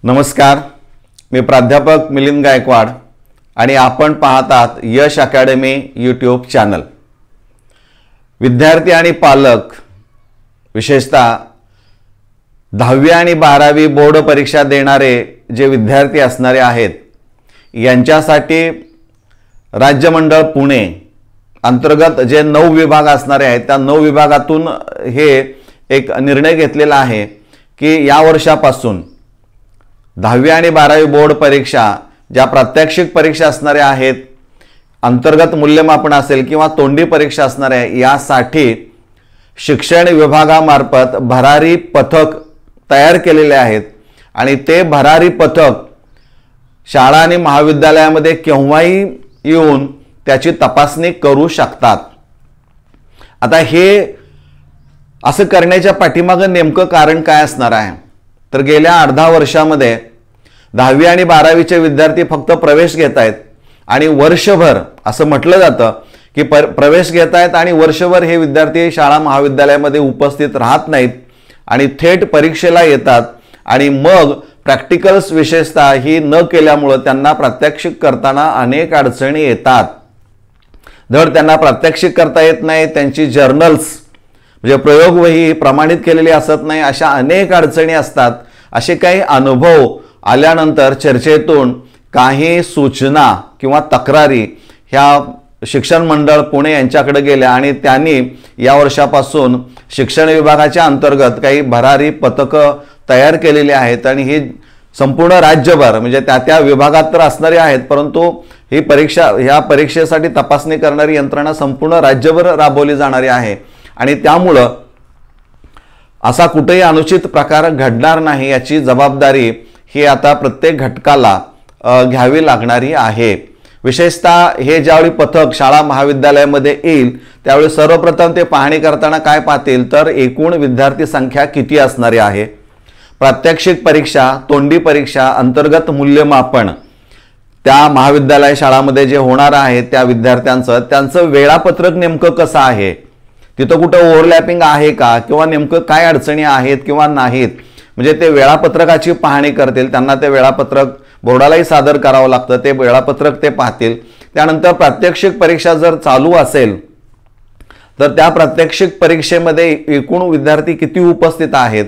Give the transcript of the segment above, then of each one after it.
नमस्कार, मी प्राध्यापक मिलिंद गायकवाड आणि आपण पाहतात यश अकॅडमी यूट्यूब चॅनल। विद्यार्थी आणि पालक विशेषतः 10वी आणि 12वी बोर्ड परीक्षा देणारे जे विद्यार्थी असणारे आहेत यांच्यासाठी राज्य मंडळ पुणे अंतर्गत जे 9 विभाग असणारे आहेत त्या 9 विभागातून हे एक निर्णय घेतलेला आहे की या वर्षापासून 10वी आणि 12वी बोर्ड परीक्षा ज्या प्रात्यक्षिक परीक्षा असणाऱ्या आहेत, अंतर्गत मूल्यमापन असेल किंवा तोंडी परीक्षा असणार आहे, यासाठी शिक्षण विभागामार्फत भरारी पथक तयार केलेले आहेत आणि ते भरारी पथक शाळा आणि महाविद्यालयामध्ये केव्हाही येऊन त्याची तपासणी करू शकतात। आता हे असं करण्याच्या पाठीमागे नेमकं कारण काय असणार आहे तर गेल्या अर्धा वर्षामध्ये 10वी आणि 12वीचे विद्यार्थी फक्त प्रवेश घेत आहेत आणि वर्षभर असं म्हटलं जातं की प्रवेश घेत आहेत आणि वर्षभर हे विद्यार्थी शाळा महाविद्यालयामध्ये उपस्थित राहत नाहीत आणि थेट परीक्षेला येतात आणि मग प्रॅक्टिकल्स विशेषतः ही न केल्यामुळे त्यांना प्रात्यक्षिक करताना अनेक अडचणी येतात। धड त्यांना प्रात्यक्षिक करता येत नाही, त्यांची जर्नल्स म्हणजे प्रयोगवही प्रमाणित केलेली असत नाही, अशा अनेक अडचणी असतात। असे काही अनुभव आल्यानंतर चर्चेतून काही सूचना किंवा तक्रारी ह्या शिक्षण मंडळ पुणे यांच्याकडे गेल्या आणि त्यांनी या वर्षापासून शिक्षण विभागाच्या अंतर्गत काही भरारी पथकं तयार केलेली आहेत आणि ही संपूर्ण राज्यभर म्हणजे त्या विभागात तर असणारे आहेत, परंतु ही परीक्षा ह्या परीक्षेसाठी तपासणी करणारी यंत्रणा संपूर्ण राज्यभर राबवली जाणारी आहे आणि त्यामुळे असा कुठेही अनुचित प्रकार घडणार नाही याची जबाबदारी ही आता प्रत्येक घटकाला घ्यावी लागणारी आहे। विशेषतः हे ज्यावेळी पथक शाळा महाविद्यालयामध्ये येईल त्यावेळी सर्वप्रथम ते पाहणी करताना काय पाहतील तर एकूण विद्यार्थी संख्या किती असणारी आहे, प्रात्यक्षिक परीक्षा, तोंडी परीक्षा, अंतर्गत मूल्यमापन त्या महाविद्यालय शाळांमध्ये जे होणार आहे त्या विद्यार्थ्यांचं त्यांचं वेळापत्रक नेमकं कसं आहे, तिथं कुठं ओव्हरलॅपिंग आहे का किंवा नेमकं काय अडचणी आहेत किंवा नाहीत, म्हणजे ते वेळापत्रकाची पाहणी करतील। त्यांना ते वेळापत्रक बोर्डालाही सादर करावं लागतं, ते वेळापत्रक ते पाहतील। त्यानंतर प्रात्यक्षिक परीक्षा जर चालू असेल तर त्या प्रात्यक्षिक परीक्षेमध्ये एकूण विद्यार्थी किती उपस्थित आहेत,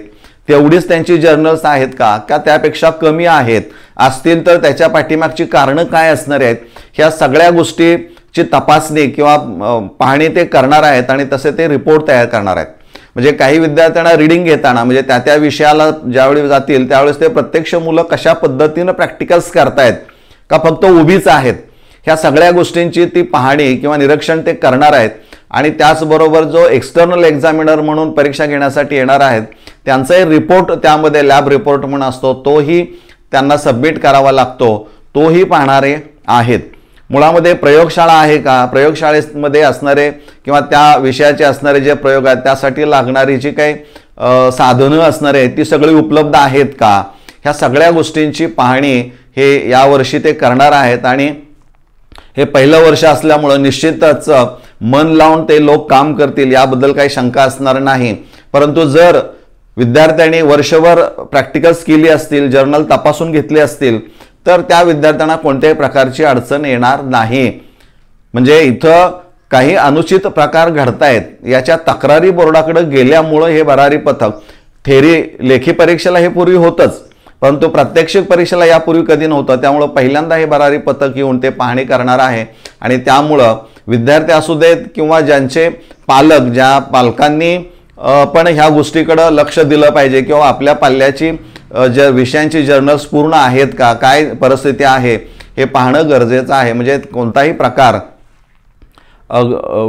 तेवढीच त्यांची जर्नल्स आहेत का त्यापेक्षा कमी आहेत, असतील तर त्याच्या पाठीमागची कारणं काय असणार आहेत, ह्या सगळ्या गोष्टीची तपासणी किंवा पाहणी ते करणार आहेत आणि तसे ते रिपोर्ट तयार करणार आहेत। म्हणजे काही विद्यार्थ्यांना रीडिंग घेताना म्हणजे त्या विषयाला ज्यावेळी जातील त्यावेळेस ते प्रत्यक्ष मुलं कशा पद्धतीने प्रॅक्टिकल्स करतायत का फक्त उभीच आहेत, ह्या सगळ्या गोष्टींची ती पाहणी किंवा निरीक्षण ते करणार आहेत आणि त्याचबरोबर जो एक्सटर्नल एक्झामिनर म्हणून परीक्षा घेण्यासाठी येणार आहेत त्यांचा रिपोर्ट त्यामध्ये लॅब रिपोर्ट म्हणून असतो तोही त्यांना सबमिट करावा लागतो, तोही पाहणारे आहेत। मुळामध्ये प्रयोगशाळा आहे का, प्रयोगशाळेमध्ये असणारे किंवा त्या विषयाचे असणारे जे प्रयोग आहेत त्यासाठी लागणारी जी काही साधनं असणारे आहेत ती सगळी उपलब्ध आहेत का, ह्या सगळ्या गोष्टींची पाहणी हे यावर्षी ते करणार आहेत आणि हे पहिलं वर्ष असल्यामुळे निश्चितच मन लावून ते लोक काम करतील याबद्दल काही शंका असणार नाही। परंतु जर विद्यार्थ्यांनी वर्षभर प्रॅक्टिकल्स केली असतील, जर्नल तपासून घेतले असतील तर त्या विद्यार्थ्यांना कोणत्याही प्रकारची अडचण येणार नाही। म्हणजे इथं काही अनुचित प्रकार घडतायत याच्या तक्रारी बोर्डाकडे गेल्यामुळे हे भरारी पथक थेरी लेखी परीक्षेला हे पूर्वी होतच परंतु प्रात्यक्षिक परीक्षेला यापूर्वी कधी नव्हतं, त्यामुळे पहिल्यांदा हे भरारी पथक येऊन ते पाहणी करणार आहे आणि त्यामुळं विद्यार्थी असू देत किंवा ज्यांचे पालक ज्या पालकांनी पण ह्या गोष्टीकडे लक्ष दिलं पाहिजे किंवा आपल्या पाल्याची विषयांची जर्नल्स पूर्ण आहेत का, काय परिस्थिती आहे हे पाहणं गरजेचं आहे। म्हणजे कोणताही प्रकार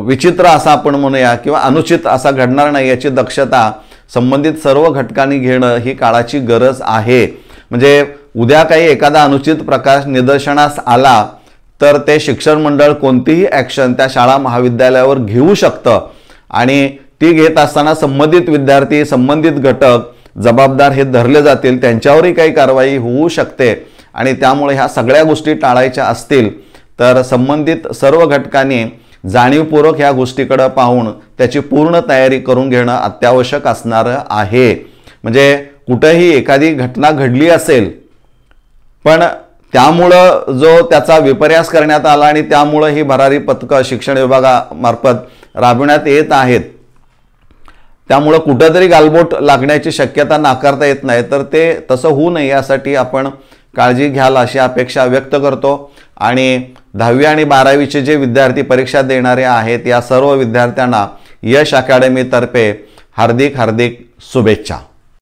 विचित्र असा आपण म्हणूया किंवा अनुचित असा घडणार नाही याची दक्षता संबंधित सर्व घटकांनी घेणं ही काळाची गरज आहे। म्हणजे उद्या काही एखादा अनुचित प्रकार निदर्शनास आला तर ते शिक्षण मंडळ कोणतीही ॲक्शन त्या शाळा महाविद्यालयावर घेऊ शकतं आणि ती घेत असताना संबंधित विद्यार्थी, संबंधित घटक जबाबदार हे धरले जातील, त्यांच्यावरही काही कारवाई होऊ शकते आणि त्यामुळे ह्या सगळ्या गोष्टी टाळायच्या असतील तर संबंधित सर्व घटकांनी जाणीवपूर्वक ह्या गोष्टीकडे पाहून त्याची पूर्ण तयारी करून घेणं अत्यावश्यक असणार आहे। म्हणजे कुठेही एखादी घटना घडली असेल पण त्यामुळं जो त्याचा विपर्यास करण्यात आला आणि त्यामुळं ही भरारी पथकं शिक्षण विभागामार्फत राबविण्यात येत आहेत, त्यामुळं कुठंतरी गालबोट लागण्याची शक्यता नाकारता येत नाही. तर ते तसं होऊ नये यासाठी आपण काळजी घ्याल अशी अपेक्षा व्यक्त करतो. आणि 10वी आणि 12वीचे जे विद्यार्थी परीक्षा देणारे आहेत या सर्व विद्यार्थ्यांना यश अकॅडमीतर्फे हार्दिक शुभेच्छा.